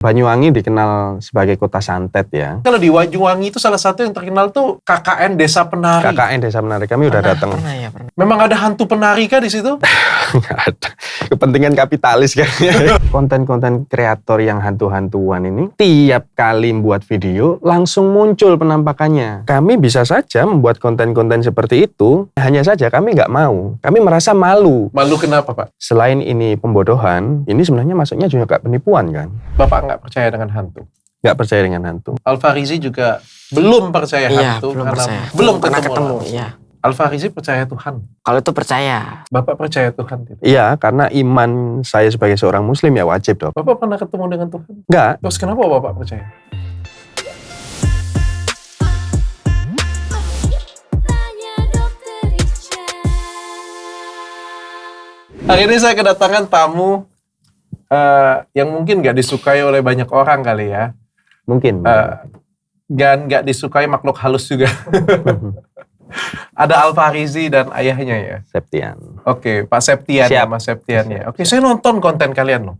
Banyuwangi dikenal sebagai kota santet ya. Kalau di Banyuwangi itu salah satu yang terkenal tuh KKN Desa Penari. KKN Desa Penari, kami udah datang. Pernah. Memang ada hantu penari kah di situ? Nggak ada. Kepentingan kapitalis kan. Konten-konten kreator yang hantu-hantuan ini tiap kali membuat video langsung muncul penampakannya. Kami bisa saja membuat konten-konten seperti itu, hanya saja kami nggak mau. Kami merasa malu. Malu kenapa, Pak? Selain ini pembodohan, ini sebenarnya masuknya juga kayak penipuan kan. Bapak nggak percaya dengan hantu? Nggak percaya dengan hantu. Al-Farizi juga belum percaya hantu belum karena percaya. belum pernah ketemu. Iya. Al-Farizi percaya Tuhan. Kalau itu percaya. Bapak percaya Tuhan tidak? Iya, karena iman saya sebagai seorang muslim ya wajib dong. Bapak pernah ketemu dengan Tuhan? Nggak. Terus kenapa Bapak percaya? Hari ini saya kedatangan tamu yang mungkin nggak disukai oleh banyak orang kali ya. Mungkin. Dan nggak disukai makhluk halus juga. Ada Al-Farizi dan ayahnya ya? Septian. Oke, Pak Septian ya, Mas Septian ya. Oke, saya nonton konten kalian loh.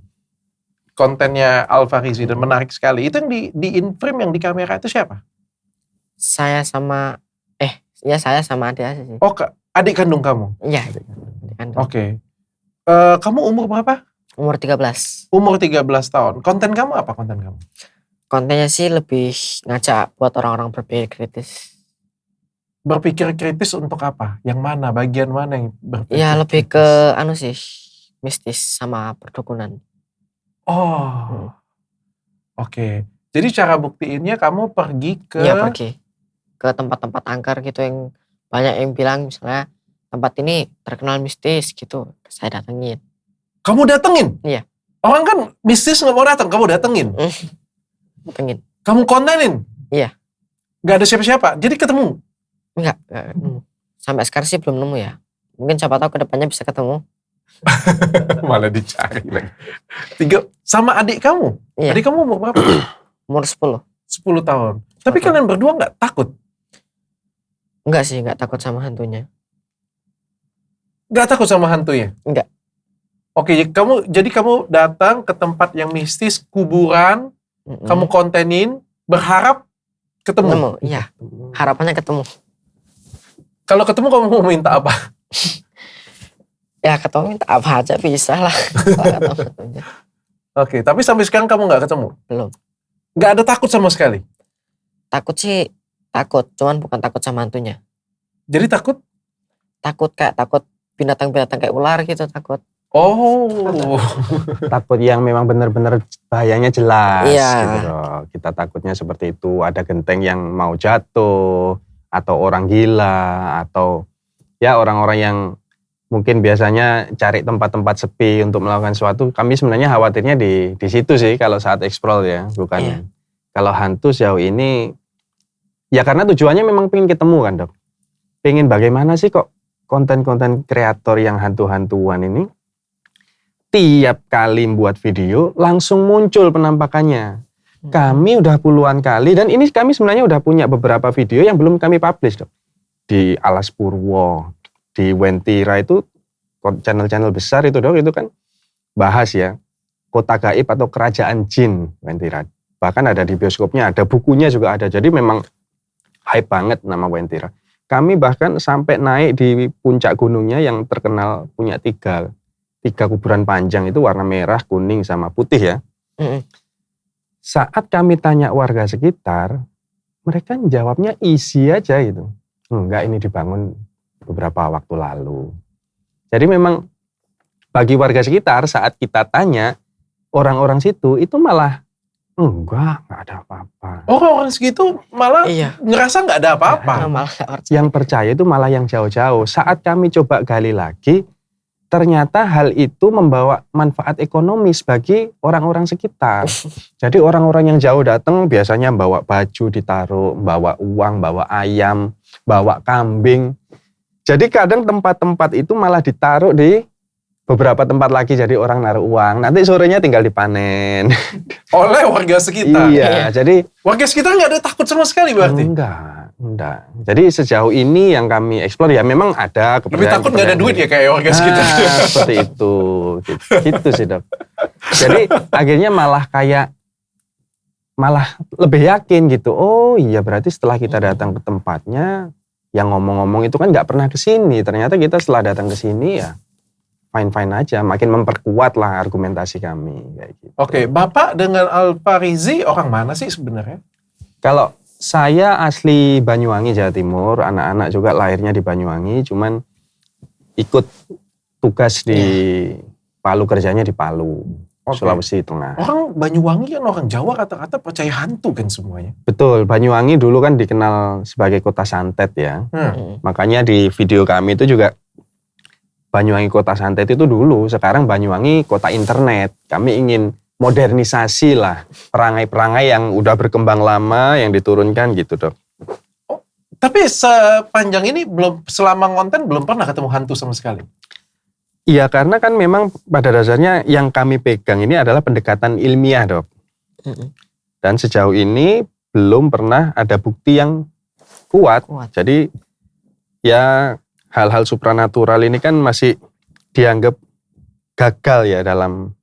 Kontennya Al-Farizi dan menarik sekali. Itu yang di in-frame yang di kamera itu siapa? Saya sama adik aja sih. Oh, adik kandung kamu? Iya. Adik kandung. Oke. Kamu umur berapa? Umur 13. Umur 13 tahun. Konten kamu apa konten kamu? Kontennya sih lebih ngajak buat orang-orang berpikir kritis. Berpikir kritis untuk apa? Yang mana? Bagian mana yang berpikir Ya lebih kritis? ke mistis sama perdukunan. Oh. Oke. Jadi cara buktiinnya kamu pergi ke... Iya, pergi ke tempat-tempat angker gitu yang banyak yang bilang misalnya tempat ini terkenal mistis gitu. Saya datengin. Kamu datengin? Iya. Orang kan mistis nggak mau datang, kamu datengin. Datengin. Kamu kontenin? Iya. Nggak ada siapa-siapa, jadi ketemu? Enggak nemu. Sampai sekarang sih belum nemu ya. Mungkin siapa tahu kedepannya bisa ketemu. Malah dicari lagi. Sama adik kamu? Iya. Adik kamu umur berapa? Umur 10. 10 tahun. Tapi kalian berdua nggak takut? Enggak sih, enggak takut sama hantunya. Nggak takut sama hantunya? Enggak. Oke, jadi kamu datang ke tempat yang mistis, kuburan, kamu kontenin, berharap ketemu? Iya. Harapannya ketemu. Kalau ketemu kamu mau minta apa? Ya ketemu minta apa aja bisa lah. Ketemu hantunya. Oke, tapi sampai sekarang kamu nggak ketemu? Belum. Nggak ada takut sama sekali? Takut sih, takut. Cuman bukan takut sama hantunya. Jadi takut? Takut binatang-binatang kayak ular gitu takut. Oh. Takut yang memang benar-benar bahayanya jelas. Iya. Gitu loh. Kita takutnya seperti itu. Ada genteng yang mau jatuh, atau orang gila, atau ya orang-orang yang mungkin biasanya cari tempat-tempat sepi untuk melakukan sesuatu. Kami sebenarnya khawatirnya di situ sih kalau saat explore ya, bukan. Iya. Kalau hantu sejauh ini, ya karena tujuannya memang pengen ketemu kan dok. Pengen bagaimana sih kok konten-konten kreator yang hantu-hantuan ini tiap kali membuat video langsung muncul penampakannya. Kami udah puluhan kali dan ini kami sebenarnya udah punya beberapa video yang belum kami publish dok. Di Alas Purwo, di Wentira itu channel-channel besar itu dok, itu kan bahas ya kota gaib atau kerajaan jin Wentira. Bahkan ada di bioskopnya, ada bukunya juga ada. Jadi memang hype banget nama Wentira. Kami bahkan sampai naik di puncak gunungnya yang terkenal punya tiga kuburan panjang itu warna merah, kuning, sama putih ya. Saat kami tanya warga sekitar, mereka jawabnya easy aja gitu. Enggak, ini dibangun beberapa waktu lalu. Jadi memang bagi warga sekitar saat kita tanya, orang-orang situ itu malah enggak ada apa-apa. Orang segitu malah ngerasa nggak ada apa-apa. Yang percaya itu malah yang jauh-jauh. Saat kami coba gali lagi, ternyata hal itu membawa manfaat ekonomis bagi orang-orang sekitar. Jadi orang-orang yang jauh datang biasanya bawa baju ditaruh, bawa uang, bawa ayam, bawa kambing. Jadi kadang tempat-tempat itu malah ditaruh di beberapa tempat lagi, jadi orang naruh uang. Nanti sorenya tinggal dipanen. Oleh warga sekitar? Iya, jadi... Warga sekitar nggak ada takut sama sekali berarti? Enggak. Jadi sejauh ini yang kami explore ya memang ada kepercayaan. Lebih takut nggak ada duit ya kayak warga sekitar? Seperti itu. Gitu sih dok. Jadi akhirnya malah kayak malah lebih yakin gitu. Oh iya berarti setelah kita datang ke tempatnya, yang ngomong-ngomong itu kan nggak pernah kesini. Ternyata kita setelah datang ke sini ya fine-fine aja. Makin memperkuat lah argumentasi kami. Kayak gitu. Oke, Bapak dengan Al-Farizi orang mana sih sebenarnya? Kalau saya asli Banyuwangi, Jawa Timur. Anak-anak juga lahirnya di Banyuwangi. Cuman ikut tugas di Palu, kerjanya di Palu. Sulawesi Tengah. Orang Banyuwangi kan orang Jawa rata-rata percaya hantu kan semuanya. Betul, Banyuwangi dulu kan dikenal sebagai kota santet ya. Makanya di video kami itu juga Banyuwangi kota santet itu dulu, sekarang Banyuwangi kota internet. Kami ingin modernisasi lah perangai-perangai yang udah berkembang lama yang diturunkan gitu Dok. Oh, tapi sepanjang ini selama konten belum pernah ketemu hantu sama sekali? Iya, karena kan memang pada dasarnya yang kami pegang ini adalah pendekatan ilmiah, Dok. Dan sejauh ini belum pernah ada bukti yang kuat. Jadi ya hal-hal supranatural ini kan masih dianggap gagal ya dalam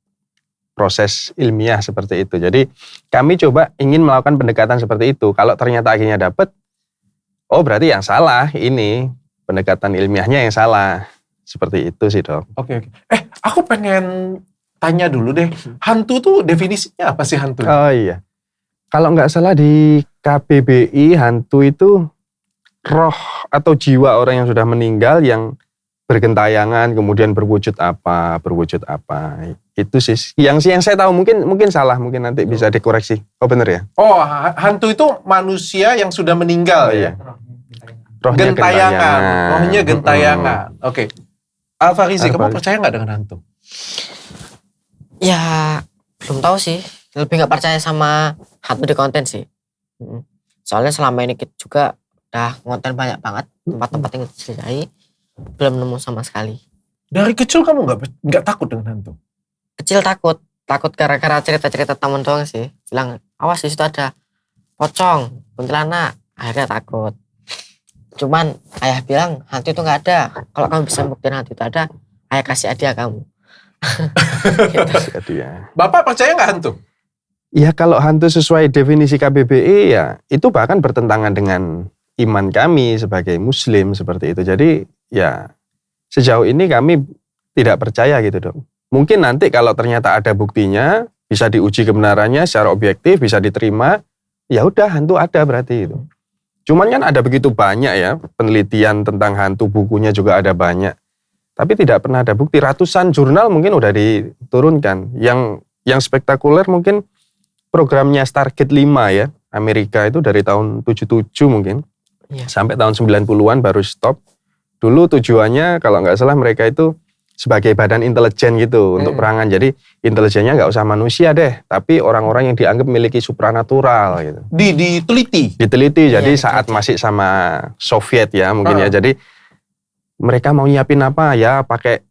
proses ilmiah seperti itu. Jadi kami coba ingin melakukan pendekatan seperti itu. Kalau ternyata akhirnya dapat, oh berarti yang salah ini, pendekatan ilmiahnya yang salah. Seperti itu sih Dok. Oke. Aku pengen tanya dulu deh. Hantu tuh definisinya apa sih hantu? Oh iya. Kalau nggak salah di KBBI hantu itu roh atau jiwa orang yang sudah meninggal yang bergentayangan kemudian berwujud apa. Itu sih yang saya tahu, mungkin salah, mungkin nanti bisa dikoreksi. Oh benar ya? Oh, hantu itu manusia yang sudah meninggal ya. Rohnya gentayangan. Rohnya gentayangan. Oke. Al-Farizi, kamu percaya nggak dengan hantu? Ya, belum tahu sih. Lebih nggak percaya sama hantu di konten sih. Soalnya selama ini kita juga udah ngonten banyak banget tempat-tempat yang dijelajahi, belum nemu sama sekali. Dari kecil kamu nggak takut dengan hantu? Kecil takut gara-gara cerita-cerita teman doang sih. Bilang, awas di situ ada pocong, kuntilanak. Akhirnya takut. Cuman ayah bilang hantu itu nggak ada. Kalau kamu bisa buktiin hantu itu ada, ayah kasih hadiah kamu. Gitu. Bapak percaya nggak hantu? Ya kalau hantu sesuai definisi KBBI ya itu bahkan bertentangan dengan iman kami sebagai Muslim seperti itu. Jadi ya sejauh ini kami tidak percaya gitu Dok. Mungkin nanti kalau ternyata ada buktinya, bisa diuji kebenarannya secara objektif, bisa diterima, ya udah hantu ada berarti itu. Cuman kan ada begitu banyak ya penelitian tentang hantu, bukunya juga ada banyak. Tapi tidak pernah ada bukti. Ratusan jurnal mungkin udah diturunkan. Yang spektakuler mungkin programnya Stargate 5 ya. Amerika itu dari tahun 77 mungkin. Sampai tahun 90-an baru stop. Dulu tujuannya kalau nggak salah mereka itu sebagai badan intelijen gitu untuk perangan. Jadi intelijennya nggak usah manusia deh, tapi orang-orang yang dianggap memiliki supranatural gitu. Diteliti. Jadi saat masih sama Soviet ya mungkin ya. Jadi mereka mau nyiapin apa ya, pakai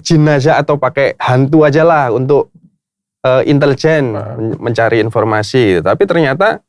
jin aja atau pakai hantu aja lah untuk intelijen mencari informasi. Tapi ternyata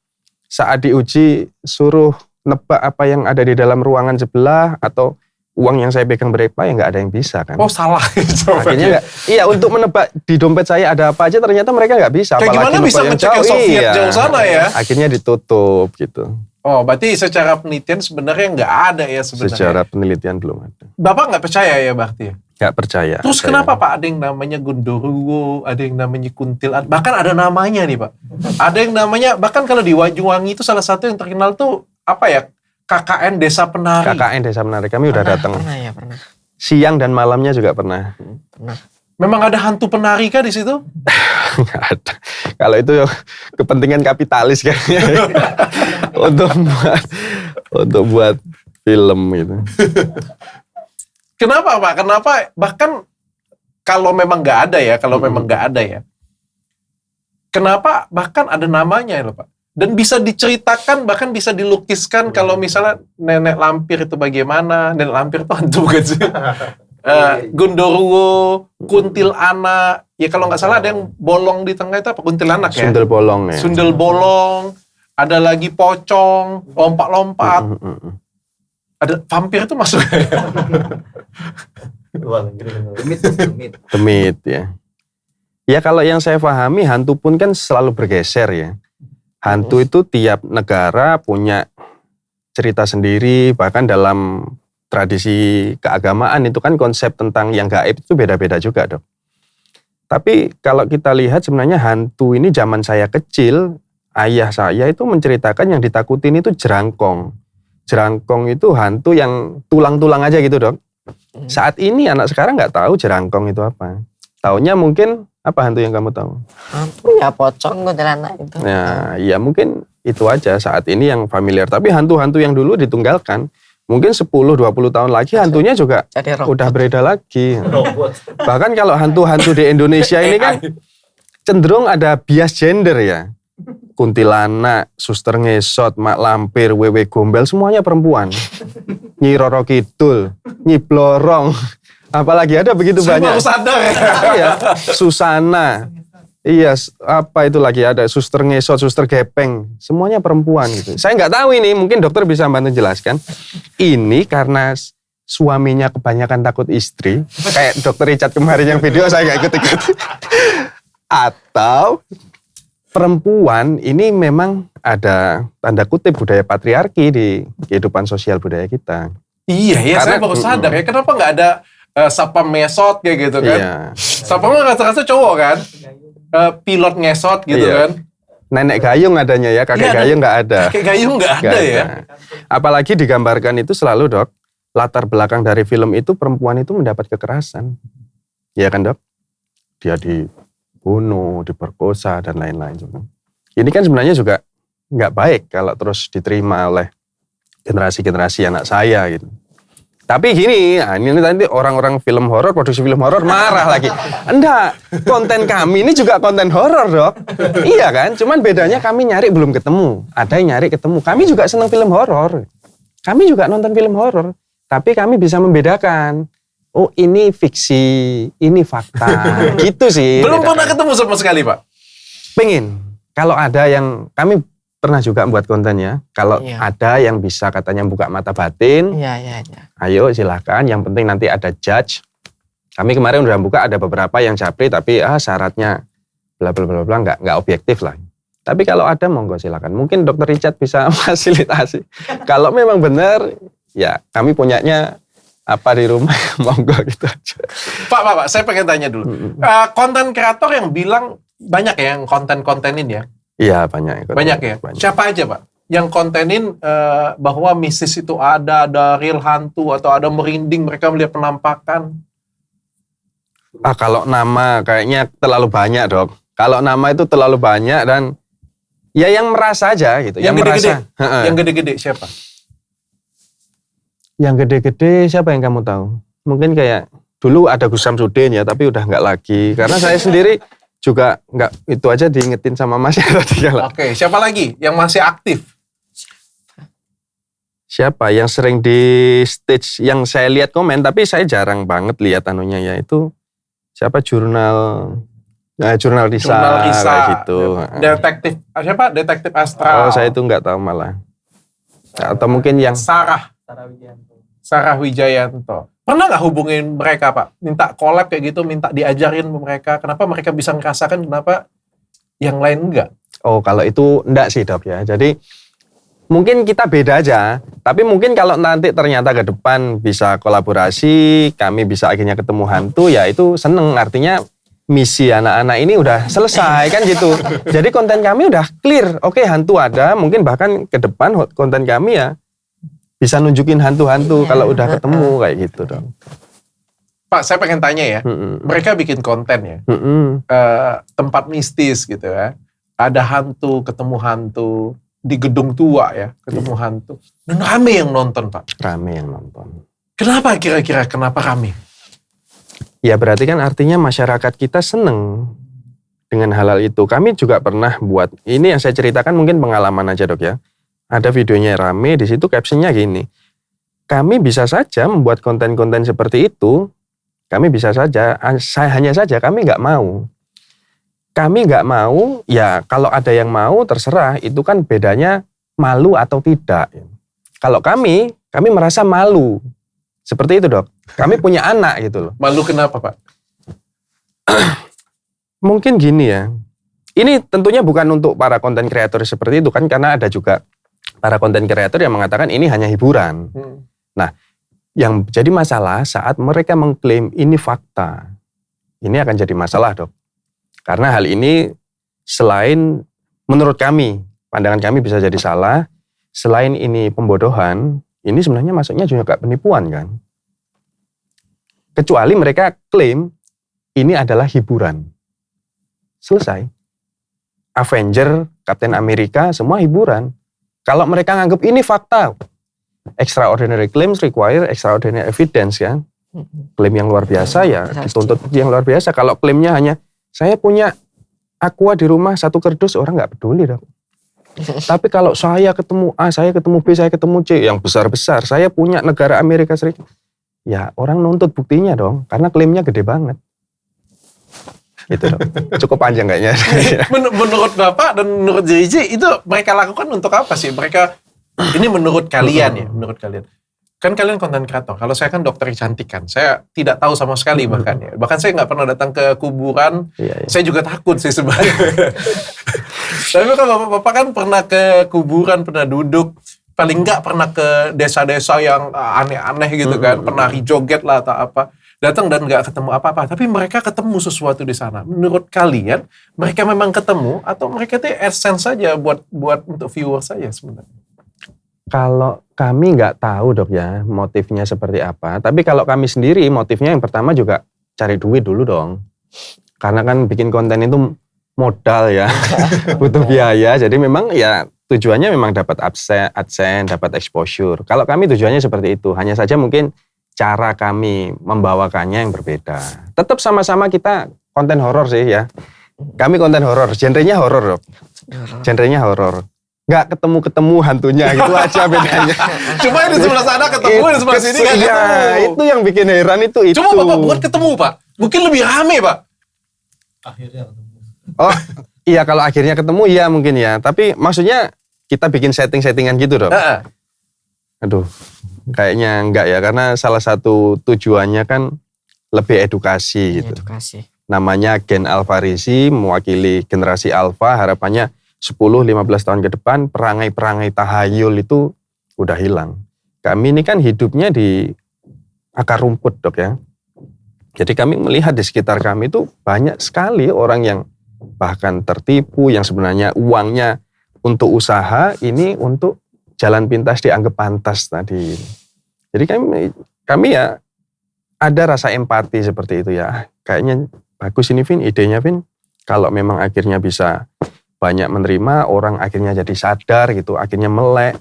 saat diuji suruh nebak apa yang ada di dalam ruangan sebelah atau uang yang saya pegang berapa ya nggak ada yang bisa kan. Oh salah. Akhirnya nggak. Iya untuk menebak di dompet saya ada apa aja ternyata mereka nggak bisa. Kayak gimana bisa ngecek yang Soviet jauh sana ya. Akhirnya ditutup gitu. Oh berarti secara penelitian sebenarnya nggak ada ya sebenarnya. Secara penelitian belum ada. Bapak nggak percaya ya berarti ya? Nggak percaya. Terus kenapa Pak ada yang namanya Gondoruo, ada yang namanya Kuntilanak, bahkan ada namanya nih Pak. Ada yang namanya, bahkan kalau di Banyuwangi itu salah satu yang terkenal tuh apa ya? KKN Desa Penari. KKN Desa Penari, kami udah datang. Pernah. Siang dan malamnya juga pernah. Memang ada hantu penari kah di situ? Nggak ada. Kalau itu kepentingan kapitalis kayaknya. untuk buat film gitu. Kenapa Pak? Kenapa? Bahkan kalau memang nggak ada ya, kenapa bahkan ada namanya ya Pak? Dan bisa diceritakan, bahkan bisa dilukiskan kalau misalnya nenek lampir itu bagaimana. Nenek lampir itu hantu kan sih. Gondoruo, kuntilanak. Ya kalau nggak salah ada yang bolong di tengah itu apa? Kuntilanak ya? Sundel bolong ya. Sundel bolong. Ada lagi pocong, lompat-lompat. Ada vampir itu masuk ya? Demit ya. Ya kalau yang saya pahami hantu pun kan selalu bergeser ya. Hantu itu tiap negara punya cerita sendiri, bahkan dalam tradisi keagamaan itu kan konsep tentang yang gaib itu beda-beda juga, Dok. Tapi kalau kita lihat sebenarnya hantu ini zaman saya kecil, ayah saya itu menceritakan yang ditakutin itu jerangkong. Jerangkong itu hantu yang tulang-tulang aja gitu, Dok. Saat ini anak sekarang nggak tahu jerangkong itu apa. Taunya mungkin apa hantu yang kamu tahu? Hantu ya pocong kuntilanak itu. Nah, ya mungkin itu aja saat ini yang familiar. Tapi hantu-hantu yang dulu ditunggalkan, mungkin 10-20 tahun lagi hantunya juga Jadi robot. udah beda lagi. Bahkan kalau hantu-hantu di Indonesia ini kan cenderung ada bias gender ya. Kuntilanak, suster ngesot, mak lampir, wewe gombel, semuanya perempuan. Nyi Roro Kidul, Nyi Blorong, apalagi ada begitu Saya banyak. baru sadar ya. Iya, Susana. Iya, apa itu lagi ada suster ngesot, suster gepeng, semuanya perempuan gitu. Saya nggak tahu ini, mungkin dokter bisa bantu jelaskan. Ini karena suaminya kebanyakan takut istri, kayak dokter Richard kemarin yang video saya nggak ikut-ikut. Atau perempuan ini memang ada tanda kutip budaya patriarki di kehidupan sosial budaya kita. Iya ya, saya Karena- baru sadar ya. Kenapa nggak ada sapam mesot kayak gitu kan? Iya. Sapam kan rasa-rasa cowok kan? Pilot ngesot gitu Iya. kan? Nenek gayung adanya ya, kakek Iya, gayung nggak ada. Kayak gayung nggak ada Nggak ya? Apalagi digambarkan itu selalu, Dok, latar belakang dari film itu perempuan itu mendapat kekerasan. Iya kan, Dok? Dia dibunuh, diperkosa, dan lain-lain juga. Ini kan sebenarnya juga nggak baik kalau terus diterima oleh generasi-generasi anak saya gitu. Tapi gini, nah ini nanti orang-orang film horor, produksi film horor marah lagi. Enggak, konten kami ini juga konten horor, Dok. Iya kan? Cuman bedanya kami nyari belum ketemu. Ada yang nyari ketemu. Kami juga senang film horor. Kami juga nonton film horor. Tapi kami bisa membedakan. Oh, ini fiksi, ini fakta. Gitu sih. Belum bedakan. pernah ketemu sama sekali, Pak. Pengen. Kalau ada yang, kami pernah juga buat kontennya. Kalau Iya. ada yang bisa katanya buka mata batin, Iya. ayo silahkan, yang penting nanti ada judge. Kami kemarin udah buka ada beberapa yang japri tapi syaratnya bla bla bla bla nggak objektif lah. Tapi kalau ada monggo silakan. Mungkin Dokter Richard bisa fasilitasi. Kalau memang benar ya kami punyanya apa di rumah monggo gitu aja. Pak, saya pengen tanya dulu. Konten kreator yang bilang banyak ya yang konten-kontenin ya? Iya banyak. Banyak ya? Banyak. Siapa aja, Pak? Yang kontenin bahwa mistis itu ada real hantu, atau ada merinding mereka melihat penampakan. Kalau nama kayaknya terlalu banyak, Dok. Kalau nama itu terlalu banyak dan ya yang merasa aja gitu. Yang gede-gede? Heeh. Yang gede-gede siapa? Yang gede-gede siapa yang kamu tahu? Mungkin kayak dulu ada Gus Samsudin ya, tapi udah nggak lagi. Karena saya sendiri juga nggak, itu aja diingetin sama Mas ya tadi kalau. Oke, siapa lagi yang masih aktif? Siapa yang sering di stage yang saya lihat komen, tapi saya jarang banget lihat anunya ya, itu siapa jurnal Risa, Jurnal Risa. kayak gitu. Detektif, siapa? Detektif Astral. Oh, saya itu nggak tahu malah. Atau mungkin yang Sarah Wijayanto. Pernah nggak hubungin mereka, Pak? Minta collab kayak gitu, minta diajarin ke mereka. Kenapa mereka bisa ngerasakan, kenapa yang lain enggak? oh kalau itu enggak sih, Dok ya. Jadi mungkin kita beda aja, tapi mungkin kalau nanti ternyata ke depan bisa kolaborasi, kami bisa akhirnya ketemu hantu, ya itu seneng. Artinya misi anak-anak ini udah selesai kan gitu. Jadi konten kami udah clear. Oke, hantu ada, mungkin bahkan ke depan konten kami ya bisa nunjukin hantu-hantu kalau udah ketemu kayak gitu dong. Pak, saya pengen tanya ya. Mereka bikin konten ya. Tempat mistis gitu ya. Ada hantu, ketemu hantu. Di gedung tua ya, ketemu hantu. Dan rame yang nonton, Pak. Rame yang nonton. Kenapa kira-kira, kenapa rame? Ya berarti kan artinya masyarakat kita seneng dengan hal-hal itu. Kami juga pernah buat, ini yang saya ceritakan mungkin pengalaman aja, Dok ya. Ada videonya rame, di situ captionnya gini. Kami bisa saja membuat konten-konten seperti itu, kami bisa saja, hanya saja kami nggak mau. Kami nggak mau, ya kalau ada yang mau terserah, itu kan bedanya malu atau tidak. Kalau kami merasa malu. Seperti itu, Dok. Kami punya anak gitu loh. Malu kenapa, Pak? Mungkin gini ya, Ini tentunya bukan untuk para konten kreator seperti itu kan, karena ada juga para konten kreator yang mengatakan ini hanya hiburan. Nah, yang jadi masalah saat mereka mengklaim ini fakta, ini akan jadi masalah, Dok. Karena hal ini selain menurut kami, pandangan kami bisa jadi salah, selain ini pembodohan, ini sebenarnya masuknya juga penipuan kan. Kecuali mereka klaim ini adalah hiburan. Selesai. Avenger, Captain America, semua hiburan. Kalau mereka nganggap ini fakta, extraordinary claims require extraordinary evidence kan. Klaim yang luar biasa ya dituntut bukti yang luar biasa. Kalau klaimnya hanya saya punya aqua di rumah 1 kerdus, orang nggak peduli dong. Tapi kalau saya ketemu A, saya ketemu B, saya ketemu C yang besar-besar, saya punya negara Amerika Serikat, ya orang nuntut buktinya dong, karena klaimnya gede banget. Gitu dong. Cukup panjang kayaknya. Menurut Bapak dan menurut JJ itu mereka lakukan untuk apa sih? Mereka ini menurut kalian ya, menurut kalian. Kan kalian konten kreator. Kalau saya kan dokter kecantikan, saya tidak tahu sama sekali bahkan ya. Bahkan saya nggak pernah datang ke kuburan. Iya. Saya juga takut sih sebenarnya. Tapi kan Bapak kan pernah ke kuburan, pernah duduk. Paling nggak pernah ke desa-desa yang aneh-aneh gitu kan. Pernah joget lah atau apa. Datang dan nggak ketemu apa-apa, tapi mereka ketemu sesuatu di sana. Menurut kalian, mereka memang ketemu atau mereka itu essence saja buat untuk viewer saja sebenarnya? Kalau kami nggak tahu dok ya motifnya seperti apa. Tapi kalau kami sendiri motifnya yang pertama juga cari duit dulu dong. Karena kan bikin konten itu modal ya, butuh biaya. Jadi memang ya tujuannya memang dapat AdSense, dapat exposure. Kalau kami tujuannya seperti itu. Hanya saja mungkin cara kami membawakannya yang berbeda. Tetap sama-sama kita konten horor sih ya. Kami konten horor, genrenya horor dok. Genrenya horor. Nggak ketemu hantunya gitu aja bedanya. Cuma di sebelah sana ketemu, di sebelah sini nggak ketemu. Itu yang bikin heran itu. Cuma Bapak buat ketemu Pak. Mungkin lebih rame Pak. Akhirnya ketemu. Oh iya kalau akhirnya ketemu iya mungkin ya. Tapi maksudnya kita bikin setting-settingan gitu dok. Aduh. Kayaknya enggak ya, karena salah satu tujuannya kan lebih edukasi gitu. Edukasi. Namanya Gen Alfarisi, mewakili generasi Alfa, harapannya 10-15 tahun ke depan perangai-perangai tahayul itu udah hilang. Kami ini kan hidupnya di akar rumput dok ya. Jadi kami melihat di sekitar kami itu banyak sekali orang yang bahkan tertipu, yang sebenarnya uangnya untuk usaha, ini untuk jalan pintas dianggap pantas tadi. Jadi kami ya ada rasa empati seperti itu ya. Kayaknya bagus ini Vin, idenya Vin. Kalau memang akhirnya bisa banyak menerima, orang akhirnya jadi sadar gitu, akhirnya melek.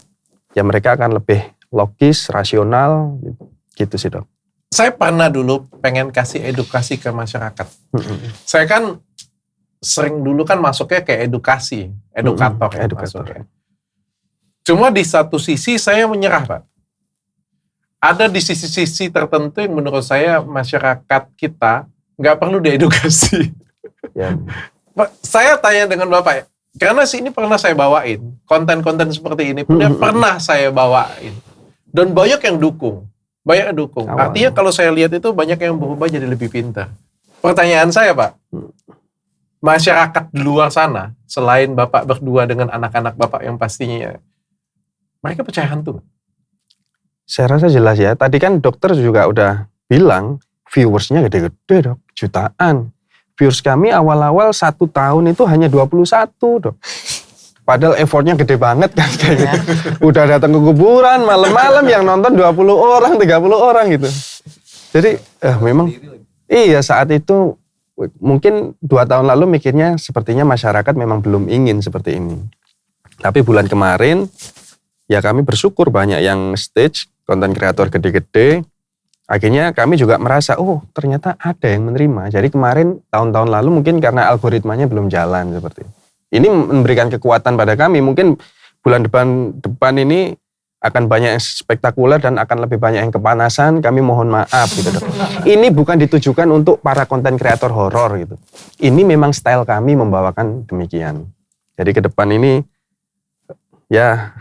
Ya mereka akan lebih logis, rasional gitu sih dok. Saya pernah dulu pengen kasih edukasi ke masyarakat. Saya kan sering dulu kan masuknya ke edukasi, edukator ya masuknya. Cuma di satu sisi saya menyerah Pak. Ada di sisi-sisi tertentu yang menurut saya masyarakat kita nggak perlu diedukasi. Ya. Pak, saya tanya dengan Bapak ya, karena ini pernah saya bawain, konten-konten seperti ini pernah saya bawain. Dan banyak yang dukung. Artinya kalau saya lihat itu banyak yang berubah jadi lebih pintar. Pertanyaan saya Pak, masyarakat di luar sana, selain Bapak berdua dengan anak-anak Bapak yang pastinya, mereka percaya hantu? Saya rasa jelas ya. Tadi kan dokter juga udah bilang viewersnya gede-gede dok, jutaan. Viewers kami awal-awal 1 tahun itu hanya 21 dok. Padahal effortnya gede banget kan kayaknya. Udah datang ke kuburan malam-malam yang nonton 20 orang, 30 orang gitu. Jadi memang iya saat itu mungkin 2 tahun lalu mikirnya sepertinya masyarakat memang belum ingin seperti ini. Tapi bulan kemarin ya kami bersyukur banyak yang stage, konten kreator gede-gede. Akhirnya kami juga merasa, oh ternyata ada yang menerima. Jadi kemarin, tahun-tahun lalu mungkin karena algoritmanya belum jalan seperti itu. Ini memberikan kekuatan pada kami. Mungkin bulan depan ini akan banyak yang spektakuler dan akan lebih banyak yang kepanasan. Kami mohon maaf gitu dok. Ini bukan ditujukan untuk para konten kreator horor gitu. Ini memang style kami membawakan demikian. Jadi ke depan ini ya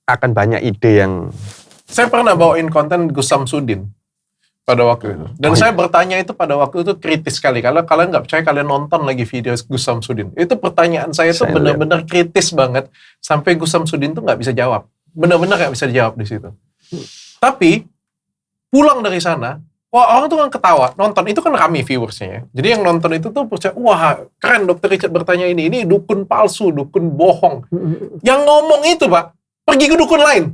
akan banyak ide yang... Saya pernah bawain konten Gus Samsudin. pada waktu itu. Dan saya bertanya itu pada waktu itu kritis sekali. Kalau kalian nggak percaya, kalian nonton lagi video Gus Samsudin. Itu pertanyaan saya tuh Saya benar-benar kritis banget. Sampai Gus Samsudin tuh nggak bisa jawab. Benar-benar nggak bisa dijawab di situ. Tapi, pulang dari sana, wah orang tuh kan ketawa. Nonton, itu kan kami viewersnya ya. Jadi yang nonton itu tuh percaya, wah keren Dr. Richard bertanya ini dukun palsu, dukun bohong. Yang ngomong itu Pak, pergi ke dukun lain.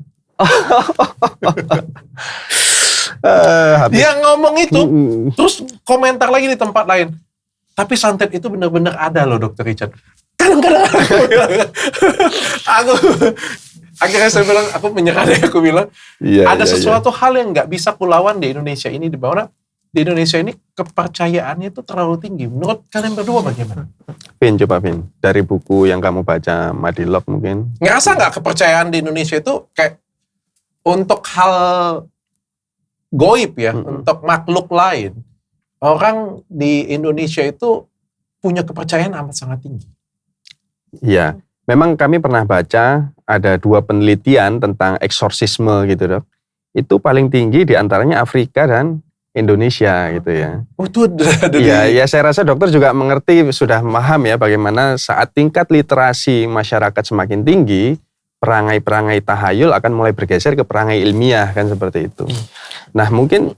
Yang ngomong itu, terus komentar lagi di tempat lain. Tapi santet itu benar-benar ada loh Dr. Richard. Kadang-kadang aku akhirnya saya bilang, aku menyerah deh, aku bilang, ada sesuatu hal yang nggak bisa kulawan di Indonesia ini, di mana di Indonesia ini kepercayaannya itu terlalu tinggi. Menurut kalian berdua bagaimana? Vin, coba Vin, dari buku yang kamu baca, Madilog mungkin. Ngerasa nggak kepercayaan di Indonesia itu kayak untuk hal goib ya, untuk makhluk lain, orang di Indonesia itu punya kepercayaan amat sangat tinggi. Iya, memang kami pernah baca ada 2 penelitian tentang eksorsisme gitu dok. Itu paling tinggi di antaranya Afrika dan Indonesia gitu ya. Oh itu ada Iya, saya rasa dokter juga mengerti, sudah paham ya bagaimana saat tingkat literasi masyarakat semakin tinggi, perangai-perangai tahayul akan mulai bergeser ke perangai ilmiah kan seperti itu. Nah mungkin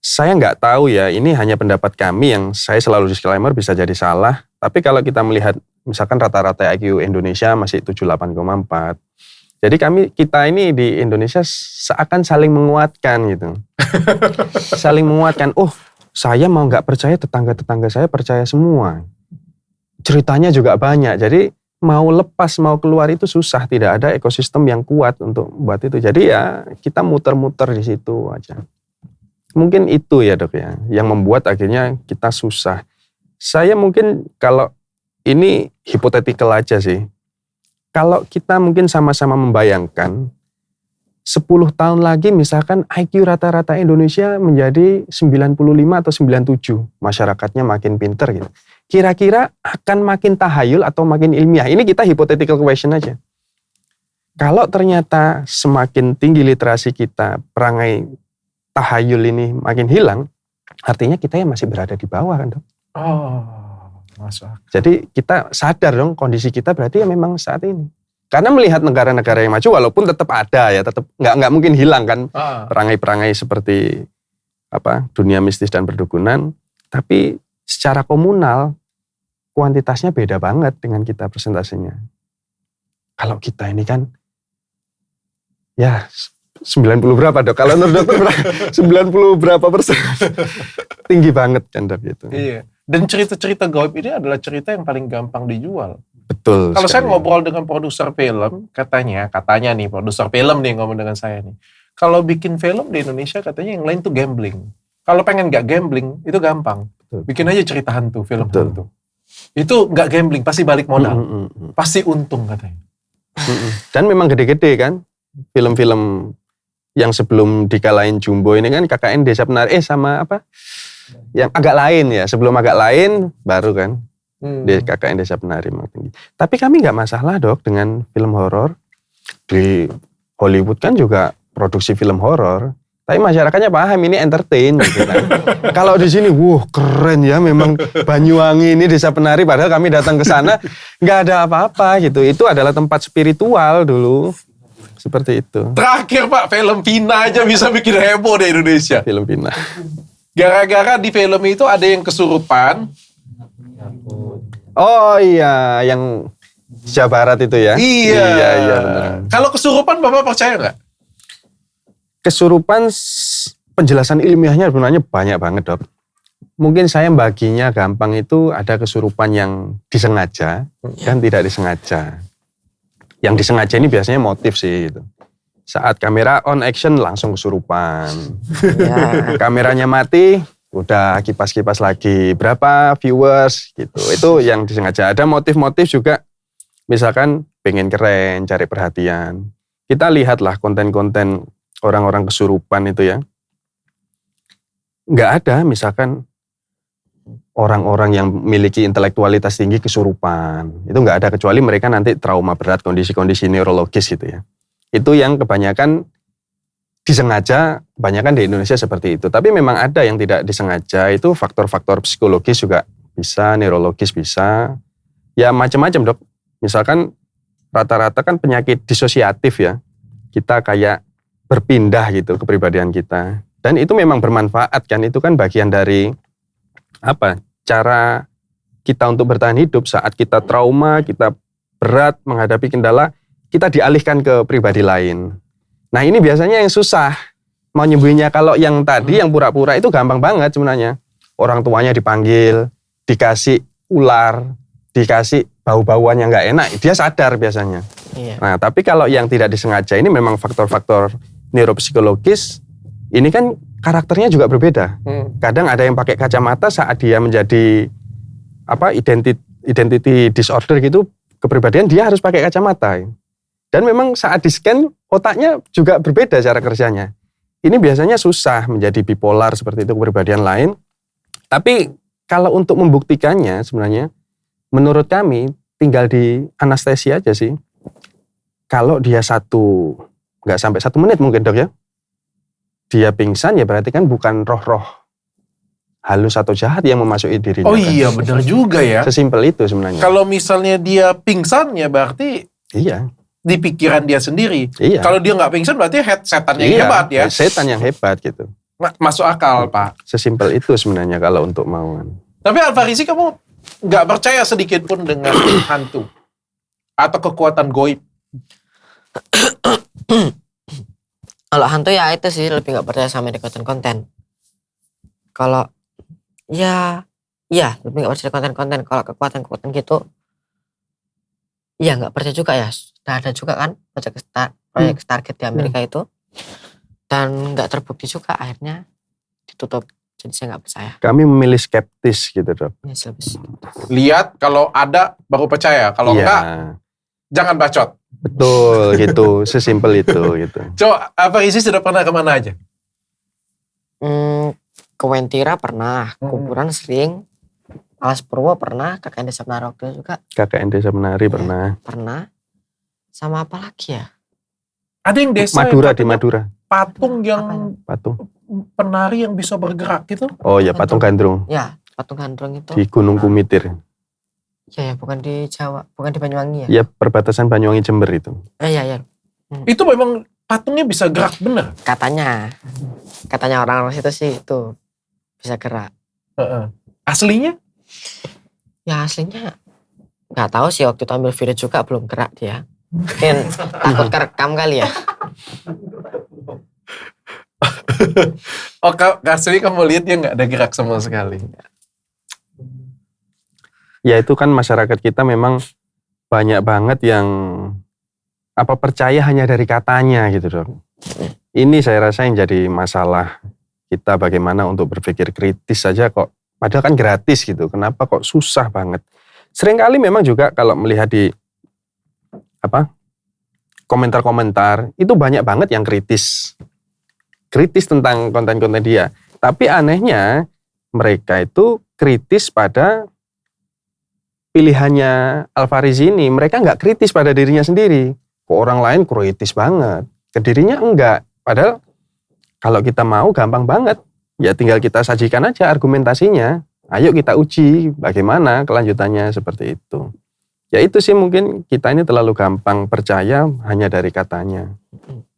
saya nggak tahu ya, ini hanya pendapat kami yang saya selalu disclaimer bisa jadi salah. Tapi kalau kita melihat misalkan rata-rata IQ Indonesia masih 78,4. Jadi kita ini di Indonesia seakan saling menguatkan gitu. Saling menguatkan, oh saya mau nggak percaya, tetangga-tetangga saya percaya semua. Ceritanya juga banyak, jadi mau lepas, mau keluar itu susah, tidak ada ekosistem yang kuat untuk buat itu. Jadi ya kita muter-muter di situ aja. Mungkin itu ya dok ya, yang membuat akhirnya kita susah. Saya mungkin kalau ini hipotetikal aja sih. Kalau kita mungkin sama-sama membayangkan 10 tahun lagi misalkan IQ rata-rata Indonesia menjadi 95 atau 97. Masyarakatnya makin pinter gitu. Kira-kira akan makin tahayul atau makin ilmiah? Ini kita hypothetical question aja. Kalau ternyata semakin tinggi literasi kita, perangai tahayul ini makin hilang, artinya kita yang masih berada di bawah kan dok? Oh, masuk. Jadi kita sadar dong kondisi kita berarti ya memang saat ini. Karena melihat negara-negara yang maju walaupun tetap ada ya, tetap nggak mungkin hilang kan perangai-perangai seperti dunia mistis dan perdukunan, tapi secara komunal kuantitasnya beda banget dengan kita persentasenya. Kalau kita ini kan ya 90 berapa dok? Kalau menurut dokter 90 berapa persen? Tinggi banget kan dok gitu. Iya. Dan cerita-cerita gaib ini adalah cerita yang paling gampang dijual. Betul. Kalau saya ngobrol dengan produser film, katanya nih produser film nih ngomong dengan saya nih. Kalau bikin film di Indonesia katanya yang lain tuh gambling. Kalau pengen nggak gambling itu gampang. Betul. Bikin aja cerita hantu, film Betul. hantu. Itu nggak gambling, pasti balik modal. Pasti untung katanya. Dan memang gede-gede kan film-film yang sebelum dikalahin Jumbo ini kan KKN Desa Penari sama yang agak lain ya, sebelum agak lain baru kan di KKN Desa Penari memang tinggi. Tapi kami nggak masalah dok dengan film horor. Di Hollywood kan juga produksi film horor, tapi masyarakatnya paham ini entertain gitu kan. Kalau di sini keren ya memang Banyuwangi ini Desa Penari, padahal kami datang ke sana nggak ada apa-apa gitu. Itu adalah tempat spiritual dulu. Seperti itu. Terakhir Pak, film Vina aja bisa bikin heboh di Indonesia. Film Vina. Gara-gara di film itu ada yang kesurupan. Oh iya, yang Jawa Barat itu ya? Iya. Iya benar. Kalau kesurupan Bapak percaya nggak? Kesurupan penjelasan ilmiahnya sebenarnya banyak banget dok. Mungkin saya baginya gampang itu ada kesurupan yang disengaja dan tidak disengaja. Yang disengaja ini biasanya motif sih gitu. Saat kamera on action langsung kesurupan. Ya. Kameranya mati, udah kipas-kipas lagi. Berapa viewers gitu. Itu yang disengaja. Ada motif-motif juga. Misalkan pengen keren, cari perhatian. Kita lihatlah konten-konten orang-orang kesurupan itu ya. Nggak ada misalkan orang-orang yang memiliki intelektualitas tinggi kesurupan. Itu nggak ada, kecuali mereka nanti trauma berat, kondisi-kondisi neurologis gitu ya. Itu yang kebanyakan disengaja, kebanyakan di Indonesia seperti itu. Tapi memang ada yang tidak disengaja, itu faktor-faktor psikologis juga bisa, neurologis bisa. Ya macam-macam, Dok. Misalkan rata-rata kan penyakit disosiatif ya. Kita kayak berpindah gitu kepribadian kita. Dan itu memang bermanfaat kan, itu kan bagian dari cara kita untuk bertahan hidup saat kita trauma, kita berat menghadapi kendala, kita dialihkan ke pribadi lain. Nah ini biasanya yang susah mau nyembuhinya. Kalau yang tadi yang pura-pura itu gampang banget sebenarnya. Orang tuanya dipanggil, dikasih ular, dikasih bau-bauan yang nggak enak, dia sadar biasanya. Iya. Nah tapi kalau yang tidak disengaja ini memang faktor-faktor neuropsikologis, ini kan karakternya juga berbeda. Kadang ada yang pakai kacamata saat dia menjadi identity disorder gitu, kepribadian dia harus pakai kacamata. Dan memang saat di-scan, otaknya juga berbeda cara kerjanya. Ini biasanya susah menjadi bipolar seperti itu kepribadian lain. Tapi kalau untuk membuktikannya sebenarnya, menurut kami tinggal di anestesi aja sih. Kalau dia nggak sampai 1 menit mungkin, Dok ya. Dia pingsan ya berarti kan bukan roh-roh halus atau jahat yang memasuki dirinya. Oh kan. iya benar juga ya. Sesimpel itu sebenarnya. Kalau misalnya dia pingsan ya berarti Iya. di pikiran dia sendiri. Iya. Kalau dia nggak pingsan berarti setan yang hebat ya. Setan yang hebat gitu. Masuk akal Pak. Sesimpel itu sebenarnya kalau untuk mauan. Tapi Alfarisi kamu nggak percaya sedikit pun dengan hantu atau kekuatan goib? Kalau hantu ya itu sih lebih nggak percaya sama konten-konten. Kalau ya lebih nggak percaya konten-konten. Kalau kekuatan-kekuatan gitu, ya nggak percaya juga ya. Nah, ada juga kan proyek Stargate di Amerika itu, dan nggak terbukti juga, akhirnya ditutup. Jadi saya nggak percaya. Kami memilih skeptis gitu, Dok. Ya, lebih. Lihat kalau ada baru percaya. Kalau Iya. enggak jangan bacot. Betul gitu, sesimpel itu gitu. Coba Alfarisi sudah pernah kemana aja? Ke Wentira pernah, kuburan sering, Alas Purwo pernah, KKN Desa Menara waktu itu juga KKN Desa Menari pernah. Sama apa lagi ya? Ada yang desa Madura, yang di Madura. patung yang Patung. penari yang bisa bergerak gitu. Oh ya, Patung Gandrung. Ya, Patung Gandrung itu. Di Gunung Kumitir. Ya, bukan di Jawa, bukan di Banyuwangi ya? Ya, perbatasan Banyuwangi Jember itu. Ya. Itu memang patungnya bisa gerak bener. Katanya orang-orang situ sih itu bisa gerak. Aslinya? Ya aslinya nggak tahu sih, waktu itu ambil video juga belum gerak dia. Mungkin takut kerekam kali ya. Oh, asli kamu lihat dia nggak ada gerak sama sekali. Ya itu kan masyarakat kita memang banyak banget yang percaya hanya dari katanya gitu, Dok. Ini saya rasa yang jadi masalah kita, bagaimana untuk berpikir kritis saja kok. Padahal kan gratis gitu, kenapa kok susah banget. Seringkali memang juga kalau melihat di komentar-komentar, itu banyak banget yang kritis tentang konten-konten dia. Tapi anehnya mereka itu kritis pada pilihannya Alfarisi ini. Mereka nggak kritis pada dirinya sendiri. Ke orang lain kritis banget, ke dirinya enggak. Padahal kalau kita mau gampang banget. Ya tinggal kita sajikan aja argumentasinya. Ayo kita uji bagaimana kelanjutannya seperti itu. Ya itu sih mungkin kita ini terlalu gampang percaya hanya dari katanya.